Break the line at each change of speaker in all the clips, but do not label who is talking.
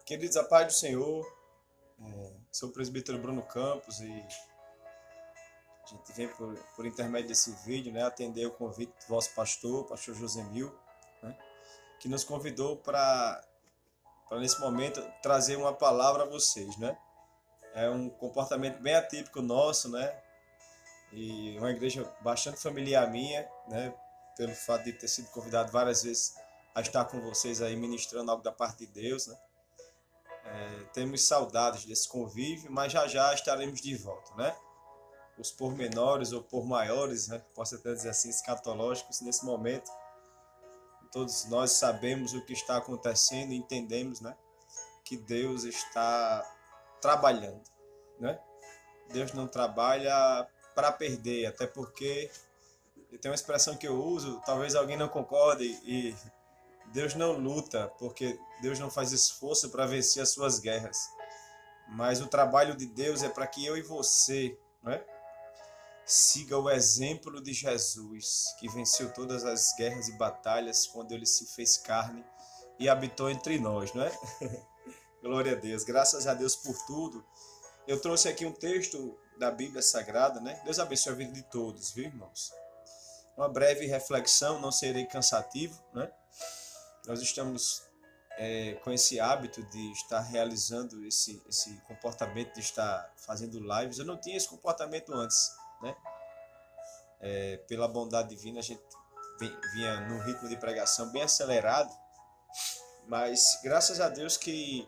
Queridos, a paz do Senhor, sou o presbítero Bruno Campos e a gente vem por intermédio desse vídeo, né, atender o convite do vosso pastor Josemil, né, que nos convidou para nesse momento trazer uma palavra a vocês, né? É um comportamento bem atípico nosso, né? E uma igreja bastante familiar minha, né? Pelo fato de ter sido convidado várias vezes a estar com vocês aí ministrando algo da parte de Deus, né? Temos saudades desse convívio, mas já já estaremos de volta, né? Os pormenores ou por maiores, né? Posso até dizer assim, escatológicos, nesse momento, todos nós sabemos o que está acontecendo e entendemos, né? Que Deus está trabalhando, né? Deus não trabalha para perder, até porque tem uma expressão que eu uso, talvez alguém não concorde, e Deus não luta, porque Deus não faz esforço para vencer as suas guerras. Mas o trabalho de Deus é para que eu e você, né, siga o exemplo de Jesus, que venceu todas as guerras e batalhas quando ele se fez carne e habitou entre nós, não é? Glória a Deus, graças a Deus por tudo. Eu trouxe aqui um texto da Bíblia Sagrada, né? Deus abençoe a vida de todos, viu, irmãos? Uma breve reflexão, não serei cansativo, né? Nós estamos com esse hábito de estar realizando esse comportamento de estar fazendo lives. Eu não tinha esse comportamento antes, né? Pela bondade divina, a gente vinha num ritmo de pregação bem acelerado, mas graças a Deus que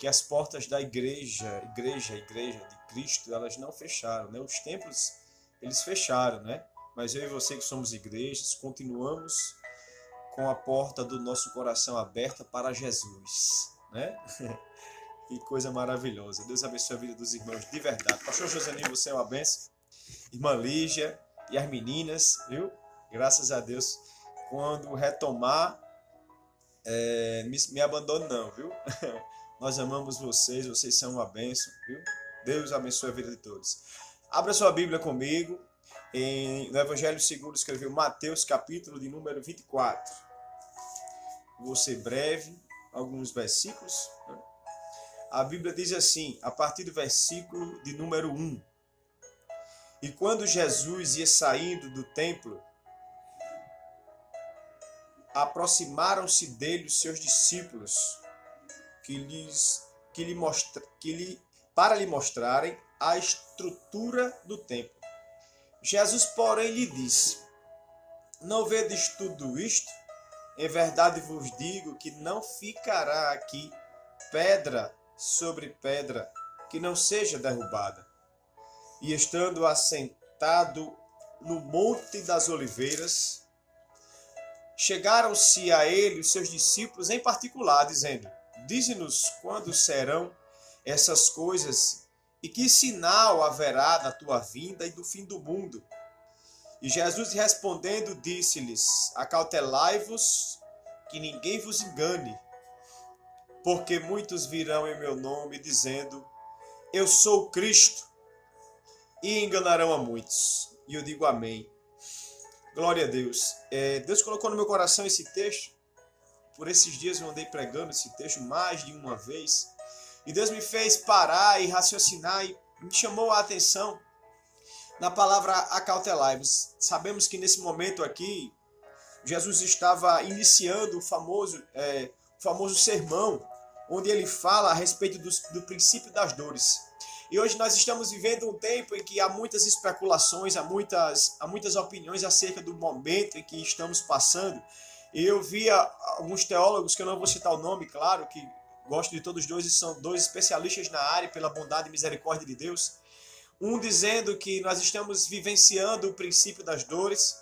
as portas da igreja de Cristo, elas não fecharam, né? Os templos, eles fecharam, né? Mas eu e você que somos igrejas, continuamos com a porta do nosso coração aberta para Jesus, né? Que coisa maravilhosa. Deus abençoe a vida dos irmãos de verdade. Pastor Joseninho, você é uma bênção. Irmã Lígia e as meninas, viu? Graças a Deus. Quando retomar, me abandone não, viu? Nós amamos vocês, vocês são uma bênção, viu? Deus abençoe a vida de todos. Abra sua Bíblia comigo. No Evangelho segundo escreveu Mateus, capítulo de número 24. Vou ser breve, alguns versículos, né? A Bíblia diz assim, a partir do versículo de número 1. E quando Jesus ia saindo do templo, aproximaram-se dele os seus discípulos, para lhe mostrarem a estrutura do templo. Jesus, porém, lhe disse: não vedes tudo isto? Em verdade vos digo que não ficará aqui pedra sobre pedra que não seja derrubada. E estando assentado no Monte das Oliveiras, chegaram-se a ele os seus discípulos em particular, dizendo: dize-nos quando serão essas coisas e que sinal haverá da tua vinda e do fim do mundo? E Jesus respondendo disse-lhes: acautelai-vos que ninguém vos engane, porque muitos virão em meu nome dizendo: eu sou o Cristo, e enganarão a muitos. E eu digo amém. Glória a Deus. Deus colocou no meu coração esse texto. Por esses dias eu andei pregando esse texto mais de uma vez. E Deus me fez parar e raciocinar e me chamou a atenção na palavra acautelai-vos. Sabemos que nesse momento aqui, Jesus estava iniciando o famoso sermão, onde ele fala a respeito do princípio das dores. E hoje nós estamos vivendo um tempo em que há muitas especulações, há muitas opiniões acerca do momento em que estamos passando. E eu via alguns teólogos, que eu não vou citar o nome, claro, que gosto de todos dois e são dois especialistas na área, pela bondade e misericórdia de Deus. Um dizendo que nós estamos vivenciando o princípio das dores,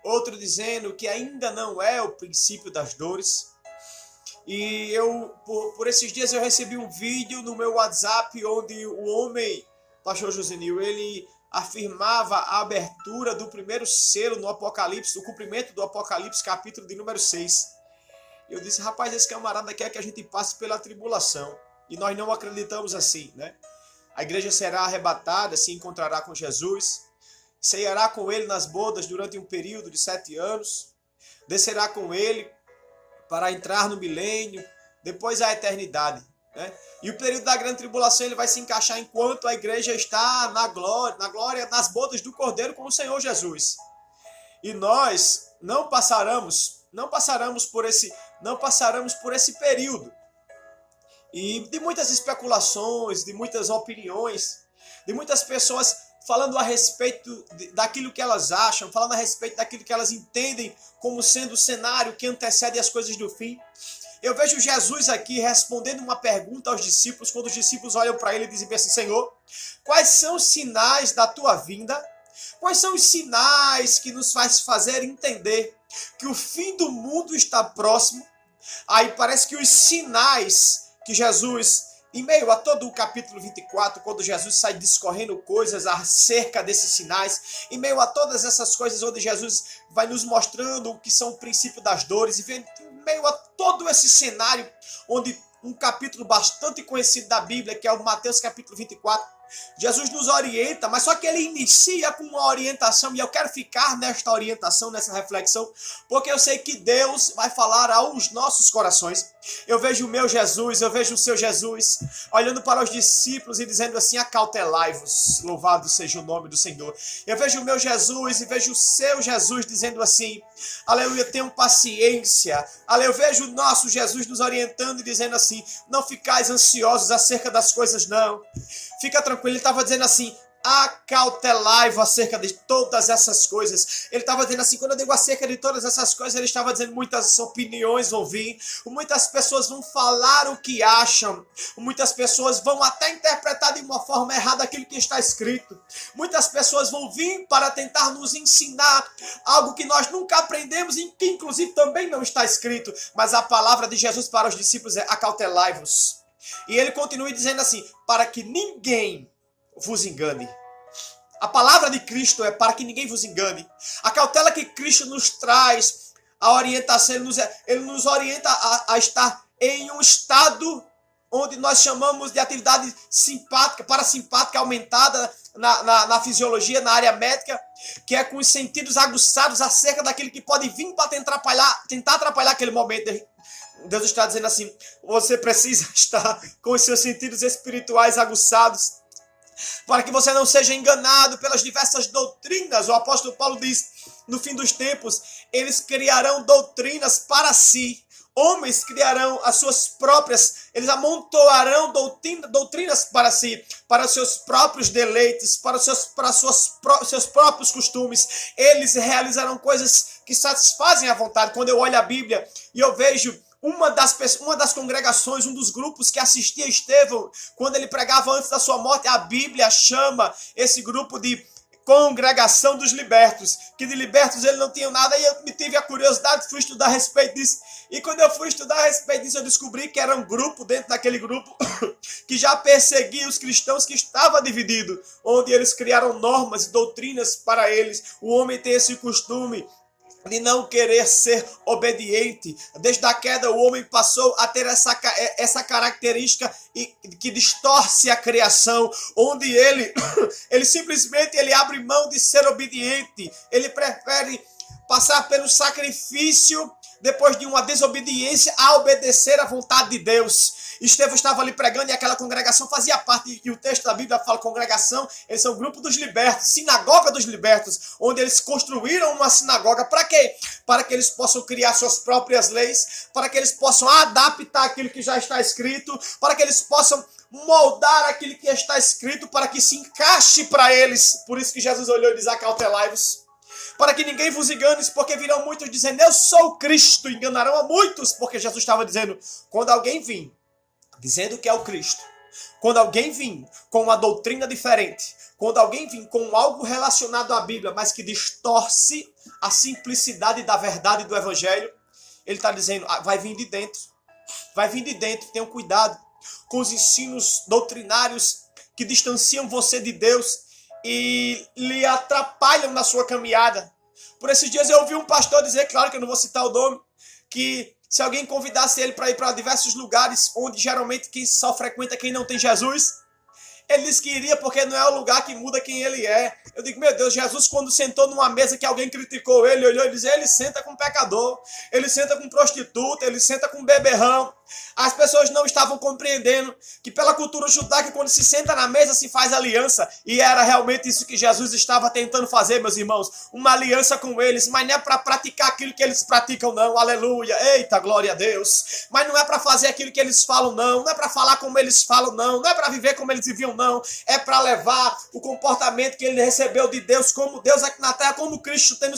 outro dizendo que ainda não é o princípio das dores. E por esses dias eu recebi um vídeo no meu WhatsApp onde o homem, pastor Josenil, ele afirmava a abertura do primeiro selo no Apocalipse, o cumprimento do Apocalipse, capítulo de número 6. Eu disse: rapaz, esse camarada quer que a gente passe pela tribulação. E nós não acreditamos assim, né? A igreja será arrebatada, se encontrará com Jesus, ceará com ele nas bodas durante um período de 7 anos, descerá com ele para entrar no milênio, depois a eternidade. Né? E o período da grande tribulação ele vai se encaixar enquanto a igreja está na glória, nas bodas do Cordeiro com o Senhor Jesus. E nós não passaremos por esse período. E de muitas especulações, de muitas opiniões, de muitas pessoas falando a respeito daquilo que elas acham, falando a respeito daquilo que elas entendem como sendo o cenário que antecede as coisas do fim. Eu vejo Jesus aqui respondendo uma pergunta aos discípulos, quando os discípulos olham para ele e dizem assim: Senhor, quais são os sinais da tua vinda? Quais são os sinais que nos faz fazer entender que o fim do mundo está próximo? Aí parece que os sinais que Jesus, em meio a todo o capítulo 24, quando Jesus sai discorrendo coisas acerca desses sinais, em meio a todas essas coisas onde Jesus vai nos mostrando o que são o princípio das dores, e em meio a todo esse cenário, onde um capítulo bastante conhecido da Bíblia, que é o Mateus capítulo 24, Jesus nos orienta, mas só que ele inicia com uma orientação, e eu quero ficar nesta orientação, nessa reflexão, porque eu sei que Deus vai falar aos nossos corações. Eu vejo o meu Jesus, eu vejo o seu Jesus, olhando para os discípulos e dizendo assim: acautelai-vos, louvado seja o nome do Senhor. Eu vejo o meu Jesus e vejo o seu Jesus dizendo assim: aleluia, tenham paciência. Eu vejo o nosso Jesus nos orientando e dizendo assim: não ficais ansiosos acerca das coisas, não. Fica tranquilo, ele estava dizendo assim: acautelai-vos acerca de todas essas coisas. Ele estava dizendo assim, quando eu digo acerca de todas essas coisas, ele estava dizendo muitas opiniões vão vir, muitas pessoas vão falar o que acham, muitas pessoas vão até interpretar de uma forma errada aquilo que está escrito. Muitas pessoas vão vir para tentar nos ensinar algo que nós nunca aprendemos e que inclusive também não está escrito. Mas a palavra de Jesus para os discípulos é: acautelai-vos. E ele continua dizendo assim: para que ninguém vos engane. A palavra de Cristo é para que ninguém vos engane. A cautela que Cristo nos traz, a orientação, ele nos orienta a estar em um estado onde nós chamamos de atividade simpática, parasimpática aumentada na fisiologia, na área médica, que é com os sentidos aguçados acerca daquilo que pode vir para tentar atrapalhar aquele momento. Deus está dizendo assim: você precisa estar com os seus sentidos espirituais aguçados, para que você não seja enganado pelas diversas doutrinas. O apóstolo Paulo diz: no fim dos tempos, eles criarão doutrinas para si. Homens criarão as suas próprias, eles amontoarão doutrinas para si, para os seus próprios deleites, para seus próprios costumes. Eles realizarão coisas que satisfazem a vontade. Quando eu olho a Bíblia e eu vejo uma das congregações, um dos grupos que assistia Estevão, quando ele pregava antes da sua morte, a Bíblia chama esse grupo de congregação dos libertos, que de libertos ele não tinha nada, e eu tive a curiosidade, fui estudar a respeito disso, e quando eu fui estudar a respeito disso, eu descobri que era um grupo, dentro daquele grupo, que já perseguia os cristãos, que estava dividido, onde eles criaram normas e doutrinas para eles. O homem tem esse costume de não querer ser obediente. Desde a queda, o homem passou a ter essa característica que distorce a criação, onde ele simplesmente abre mão de ser obediente. Ele prefere passar pelo sacrifício, depois de uma desobediência, a obedecer à vontade de Deus. Estevão estava ali pregando e aquela congregação fazia parte, e o texto da Bíblia fala congregação, eles são o grupo dos libertos, sinagoga dos libertos, onde eles construíram uma sinagoga. Para quê? Para que eles possam criar suas próprias leis, para que eles possam adaptar aquilo que já está escrito, para que eles possam moldar aquilo que está escrito, para que se encaixe para eles. Por isso que Jesus olhou e disse: acautelai-vos, para que ninguém vos engane, porque virão muitos dizendo: eu sou o Cristo, enganarão a muitos, porque Jesus estava dizendo: quando alguém vir dizendo que é o Cristo, quando alguém vir com uma doutrina diferente, quando alguém vir com algo relacionado à Bíblia, mas que distorce a simplicidade da verdade do Evangelho, ele está dizendo: vai vir de dentro, tenham cuidado com os ensinos doutrinários que distanciam você de Deus e lhe atrapalham na sua caminhada. Por esses dias eu ouvi um pastor dizer, claro que eu não vou citar o nome, que se alguém convidasse ele para ir para diversos lugares onde geralmente quem só frequenta quem não tem Jesus, ele disse que iria porque não é o lugar que muda quem ele é. Eu digo: meu Deus, Jesus, quando sentou numa mesa que alguém criticou ele, olhou e disse: ele senta com pecador, ele senta com prostituta, ele senta com beberrão. As pessoas não estavam compreendendo que pela cultura judaica, quando se senta na mesa, se faz aliança. E era realmente isso que Jesus estava tentando fazer, meus irmãos. Uma aliança com eles, mas não é para praticar aquilo que eles praticam, não. Aleluia. Eita, glória a Deus. Mas não é para fazer aquilo que eles falam, não. Não é para falar como eles falam, não. Não é para viver como eles viviam, não. É para levar o comportamento que ele recebeu de Deus, como Deus aqui na terra, como Cristo tendo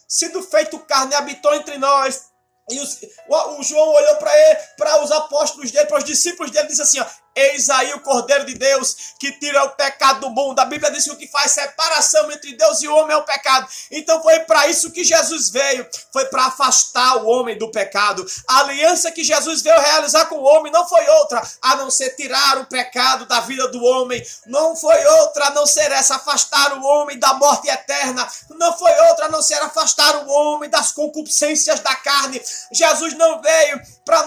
sido feito carne, habitou entre nós. E o João olhou para ele, para os apóstolos dele, para os discípulos dele, e disse assim, ó, eis aí o Cordeiro de Deus que tira o pecado do mundo. A Bíblia diz que o que faz separação entre Deus e o homem é o pecado. Então foi para isso que Jesus veio. Foi para afastar o homem do pecado. A aliança que Jesus veio realizar com o homem não foi outra a não ser tirar o pecado da vida do homem. Não foi outra a não ser essa, afastar o homem da morte eterna. Não foi outra a não ser afastar o homem das concupiscências da carne. Jesus não veio para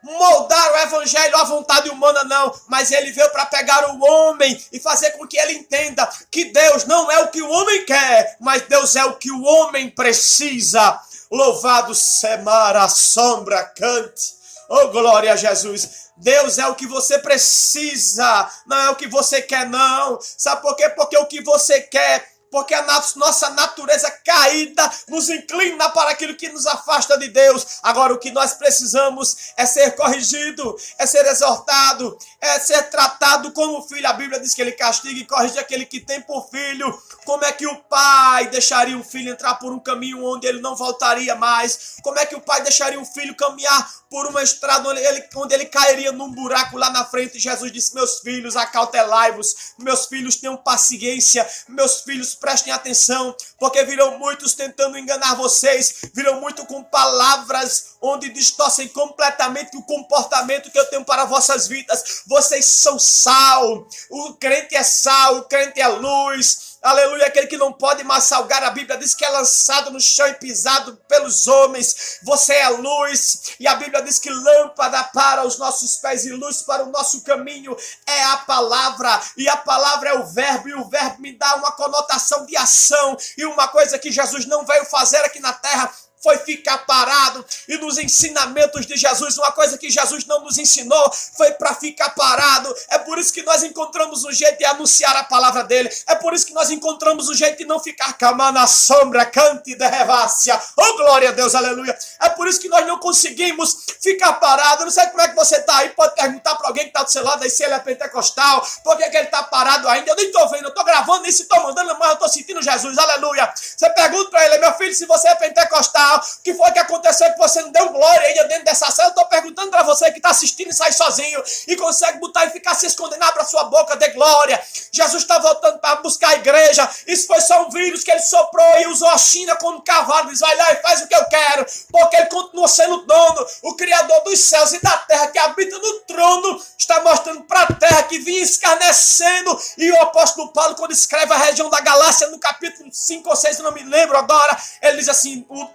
moldar o evangelho à vontade humana, não, mas ele veio para pegar o homem e fazer com que ele entenda que Deus não é o que o homem quer, mas Deus é o que o homem precisa. Louvado semara sombra cante. Oh, glória a Jesus. Deus é o que você precisa, não é o que você quer, não. Sabe por quê? Porque o que você quer, porque a nossa natureza caída nos inclina para aquilo que nos afasta de Deus. Agora o que nós precisamos é ser corrigido, é ser exortado, é ser tratado como filho. A Bíblia diz que ele castiga e corrige aquele que tem por filho. Como é que o pai deixaria um filho entrar por um caminho onde ele não voltaria mais? Como é que o pai deixaria um filho caminhar por uma estrada onde ele cairia num buraco lá na frente? Jesus disse, meus filhos, acautelai-vos, meus filhos, tenham paciência, meus filhos, prestem atenção, porque virão muitos tentando enganar vocês, virão muito com palavras onde distorcem completamente o comportamento que eu tenho para vossas vidas. Vocês são sal, o crente é sal, o crente é luz. Aleluia, aquele que não pode mais salgar, a Bíblia diz que é lançado no chão e pisado pelos homens. Você é luz, e a Bíblia diz que lâmpada para os nossos pés e luz para o nosso caminho é a palavra, e a palavra é o verbo, e o verbo me dá uma conotação de ação, e uma coisa que Jesus não veio fazer aqui na terra foi ficar parado. E nos ensinamentos de Jesus, uma coisa que Jesus não nos ensinou foi para ficar parado. É por isso que nós encontramos um jeito de anunciar a palavra dele. É por isso que nós encontramos um jeito de não ficar calma na sombra, cante de revácia. Oh, glória a Deus, aleluia. É por isso que nós não conseguimos ficar parado. Eu não sei como é que você está aí, pode perguntar para alguém que está do seu lado aí se ele é pentecostal, por que ele está parado ainda. Eu nem estou vendo, eu estou gravando isso e estou mandando, mas eu estou sentindo Jesus, aleluia. Você pergunta para ele, meu filho, se você é pentecostal, o que foi que aconteceu que você não deu glória ainda dentro dessa sala? Eu estou perguntando para você que está assistindo e sai sozinho e consegue botar e ficar se escondendo, abre a sua boca de glória. Jesus está voltando para buscar a igreja. Isso foi só um vírus que ele soprou e usou a China como cavalo. Diz, vai lá e faz o que eu quero, porque ele continua sendo dono, o Criador dos céus e da terra, que habita no trono, está mostrando para a terra que vinha escarnecendo. E o apóstolo Paulo, quando escreve a região da Galácia, no capítulo 5 ou 6, eu não me lembro agora, ele diz assim, o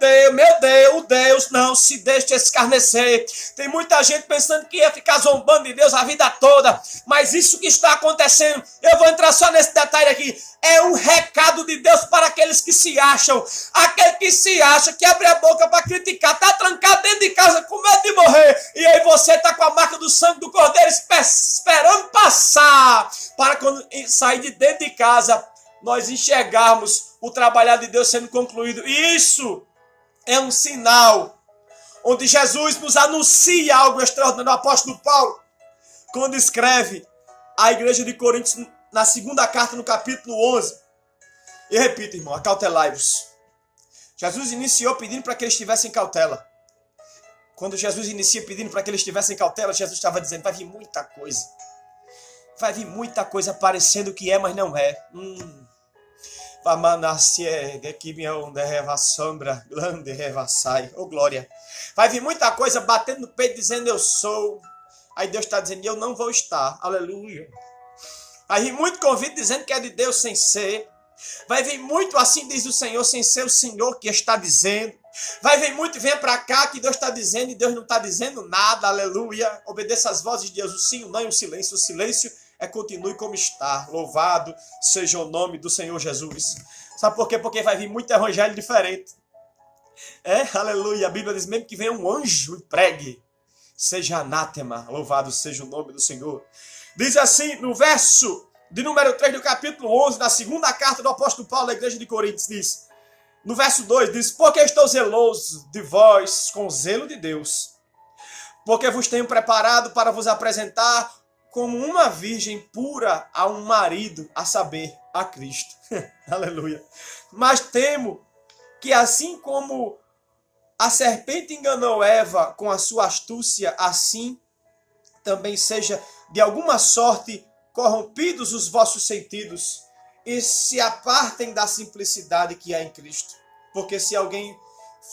Deus não se deixe escarnecer. Tem muita gente pensando que ia ficar zombando de Deus a vida toda, mas isso que está acontecendo, eu vou entrar só nesse detalhe aqui, é um recado de Deus para aqueles que se acham. Aquele que se acha, que abre a boca para criticar, está trancado dentro de casa com medo de morrer, e aí você está com a marca do sangue do Cordeiro esperando passar, para quando sair de dentro de casa, nós enxergarmos o trabalhar de Deus sendo concluído. E isso é um sinal onde Jesus nos anuncia algo extraordinário. O apóstolo Paulo, quando escreve à igreja de Coríntios, na segunda carta, no capítulo 11, e repito, irmão, acautelai-vos. Jesus iniciou pedindo para que eles tivessem cautela. Quando Jesus inicia pedindo para que eles tivessem cautela, Jesus estava dizendo, vai vir muita coisa. Vai vir muita coisa parecendo que é, mas não é. Oh, glória. Vai vir muita coisa batendo no peito dizendo eu sou. Aí Deus está dizendo eu não vou estar. Aleluia. Vai vir muito convite dizendo que é de Deus sem ser. Vai vir muito assim diz o Senhor sem ser o Senhor que está dizendo. Vai vir muito, venha para cá que Deus está dizendo e Deus não está dizendo nada. Aleluia. Obedeça as vozes de Deus, o sim, o não e o silêncio. O silêncio é continue como está. Louvado seja o nome do Senhor Jesus. Sabe por quê? Porque vai vir muito evangelho diferente. Aleluia. A Bíblia diz mesmo que venha um anjo e pregue. Seja anátema, louvado seja o nome do Senhor. Diz assim no verso de número 3 do capítulo 11, na segunda carta do apóstolo Paulo à igreja de Coríntios, diz, no verso 2, diz, porque estou zeloso de vós com zelo de Deus, porque vos tenho preparado para vos apresentar como uma virgem pura a um marido, a saber, a Cristo. Aleluia. Mas temo que assim como a serpente enganou Eva com a sua astúcia, assim também seja de alguma sorte corrompidos os vossos sentidos e se apartem da simplicidade que há em Cristo. Porque se alguém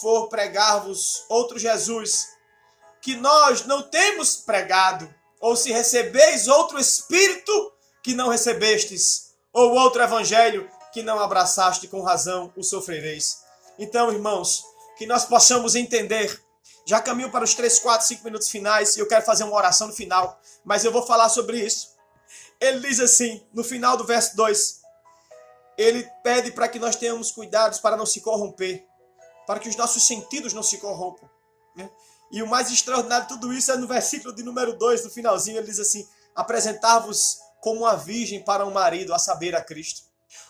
for pregar-vos outro Jesus, que nós não temos pregado, ou se recebeis outro Espírito que não recebestes, ou outro Evangelho que não abraçaste, com razão o sofrereis. Então, irmãos, que nós possamos entender. Já caminho para os 3, 4, 5 minutos finais e eu quero fazer uma oração no final, mas eu vou falar sobre isso. Ele diz assim, no final do verso 2, ele pede para que nós tenhamos cuidados para não se corromper, para que os nossos sentidos não se corrompam, né? E o mais extraordinário de tudo isso é no versículo de número 2, no finalzinho, ele diz assim, apresentar-vos como uma virgem para um marido, a saber, a Cristo.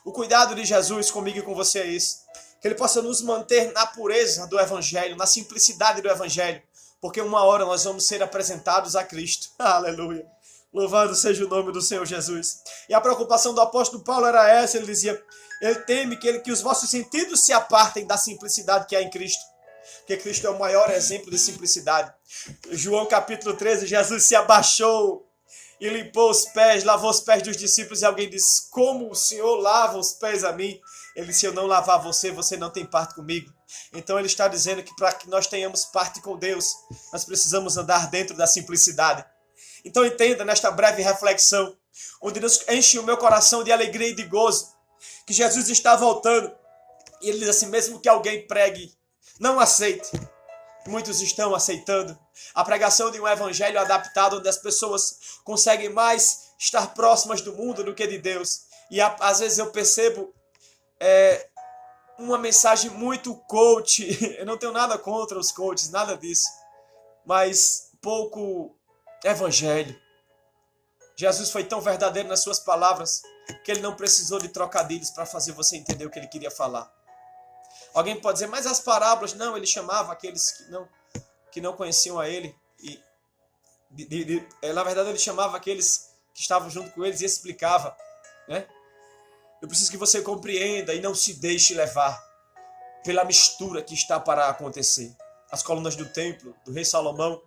O cuidado de Jesus comigo e com você é esse, que ele possa nos manter na pureza do Evangelho, na simplicidade do Evangelho, porque uma hora nós vamos ser apresentados a Cristo. Aleluia. Louvado seja o nome do Senhor Jesus. E a preocupação do apóstolo Paulo era essa, ele dizia, ele teme que os vossos sentidos se apartem da simplicidade que há em Cristo, porque Cristo é o maior exemplo de simplicidade. João capítulo 13, Jesus se abaixou e limpou os pés, lavou os pés dos discípulos, e alguém disse, como o Senhor lava os pés a mim? Ele disse, se eu não lavar você, você não tem parte comigo. Então ele está dizendo que para que nós tenhamos parte com Deus, nós precisamos andar dentro da simplicidade. Então entenda nesta breve reflexão, onde Deus enche o meu coração de alegria e de gozo, que Jesus está voltando. E ele diz assim, mesmo que alguém pregue, não aceite. Muitos estão aceitando a pregação de um evangelho adaptado, onde as pessoas conseguem mais estar próximas do mundo do que de Deus. E às vezes eu percebo uma mensagem muito coach. Eu não tenho nada contra os coaches, nada disso. Mas pouco evangelho. Jesus foi tão verdadeiro nas suas palavras que ele não precisou de trocadilhos para fazer você entender o que ele queria falar. Alguém pode dizer, mas as parábolas, não, ele chamava aqueles que não conheciam a ele. Na verdade, ele chamava aqueles que estavam junto com eles e explicava, né? Eu preciso que você compreenda e não se deixe levar pela mistura que está para acontecer. As colunas do templo do rei Salomão,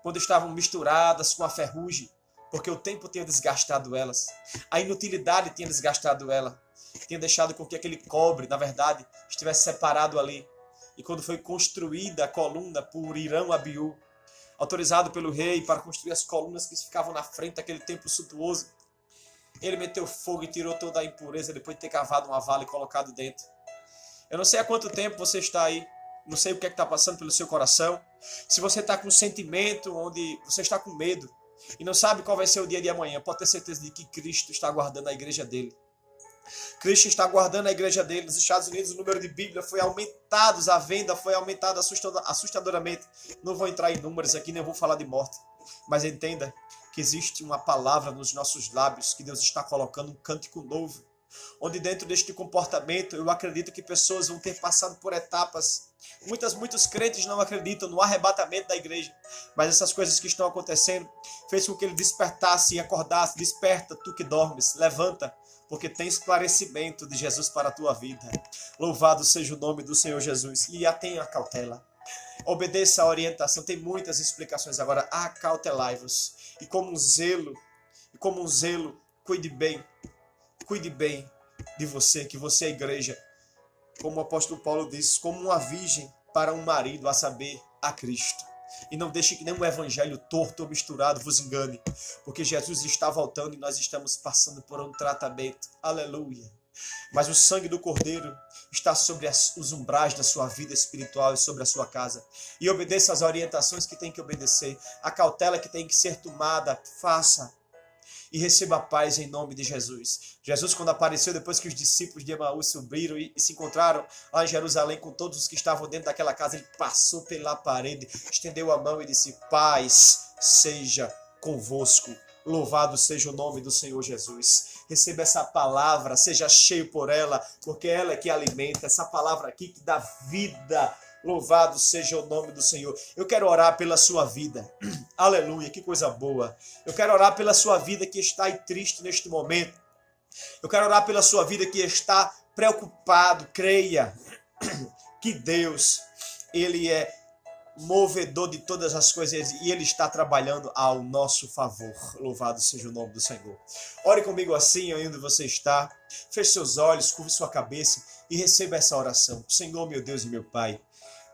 quando estavam misturadas com a ferrugem, porque o tempo tinha desgastado elas, a inutilidade tinha desgastado ela, tinha deixado com que aquele cobre, na verdade, estivesse separado ali. E quando foi construída a coluna por Irão Abiú, autorizado pelo rei para construir as colunas que ficavam na frente daquele templo suntuoso, ele meteu fogo e tirou toda a impureza depois de ter cavado uma vala e colocado dentro. Eu não sei há quanto tempo você está aí, não sei o que é que está passando pelo seu coração, se você está com um sentimento onde você está com medo e não sabe qual vai ser o dia de amanhã, pode ter certeza de que Cristo está guardando a igreja dele. Cristo está guardando a igreja dele. Nos Estados Unidos o número de Bíblia foi aumentado, a venda foi aumentada assustadoramente. Não vou entrar em números aqui, nem vou falar de morte, mas entenda que existe uma palavra nos nossos lábios, que Deus está colocando um cântico novo, onde dentro deste comportamento eu acredito que pessoas vão ter passado por etapas. Muitos crentes não acreditam no arrebatamento da igreja, mas essas coisas que estão acontecendo fez com que ele despertasse e acordasse. Desperta, tu que dormes, levanta, porque tem esclarecimento de Jesus para a tua vida. Louvado seja o nome do Senhor Jesus. E tenha cautela. Obedeça a orientação. Tem muitas explicações agora. Acautelai-vos. E como um zelo, cuide bem de você, que você é a igreja. Como o apóstolo Paulo disse, como uma virgem para um marido, a saber, a Cristo. E não deixe que nenhum evangelho torto ou misturado vos engane, porque Jesus está voltando e nós estamos passando por um tratamento. Aleluia. Mas o sangue do Cordeiro está sobre os umbrais da sua vida espiritual e sobre a sua casa. E obedeça às orientações que tem que obedecer. A cautela que tem que ser tomada, faça. e receba a paz em nome de Jesus. Jesus, quando apareceu, depois que os discípulos de Emaús subiram e se encontraram lá em Jerusalém com todos os que estavam dentro daquela casa, ele passou pela parede, estendeu a mão e disse: paz seja convosco. Louvado seja o nome do Senhor Jesus. Receba essa palavra, seja cheio por ela, porque ela é que alimenta, essa palavra aqui que dá vida. Louvado seja o nome do Senhor. Eu quero orar pela sua vida. Aleluia, que coisa boa. Eu quero orar pela sua vida que está aí triste neste momento. Eu quero orar pela sua vida que está preocupado. Creia que Deus, Ele é movedor de todas as coisas e Ele está trabalhando ao nosso favor. Louvado seja o nome do Senhor. Ore comigo assim, onde você está. Feche seus olhos, curve sua cabeça e receba essa oração. Senhor, meu Deus e meu Pai,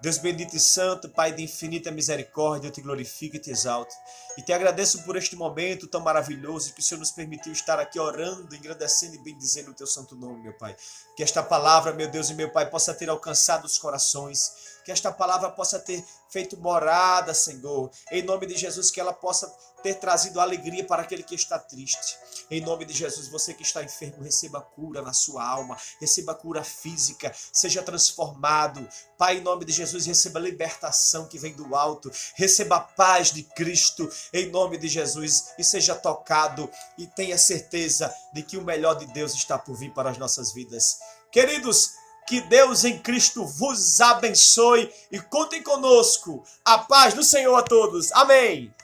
Deus bendito e santo, Pai de infinita misericórdia, eu te glorifico e te exalto. E te agradeço por este momento tão maravilhoso que o Senhor nos permitiu estar aqui orando, engrandecendo e bendizendo o teu santo nome, meu Pai. Que esta palavra, meu Deus e meu Pai, possa ter alcançado os corações. Que esta palavra possa ter feito morada, Senhor. Em nome de Jesus, que ela possa ter trazido alegria para aquele que está triste. Em nome de Jesus, você que está enfermo, receba cura na sua alma, receba cura física, seja transformado. Pai, em nome de Jesus, receba libertação que vem do alto, receba a paz de Cristo, em nome de Jesus, e seja tocado e tenha certeza de que o melhor de Deus está por vir para as nossas vidas. Queridos, que Deus em Cristo vos abençoe e contem conosco. A paz do Senhor a todos. Amém.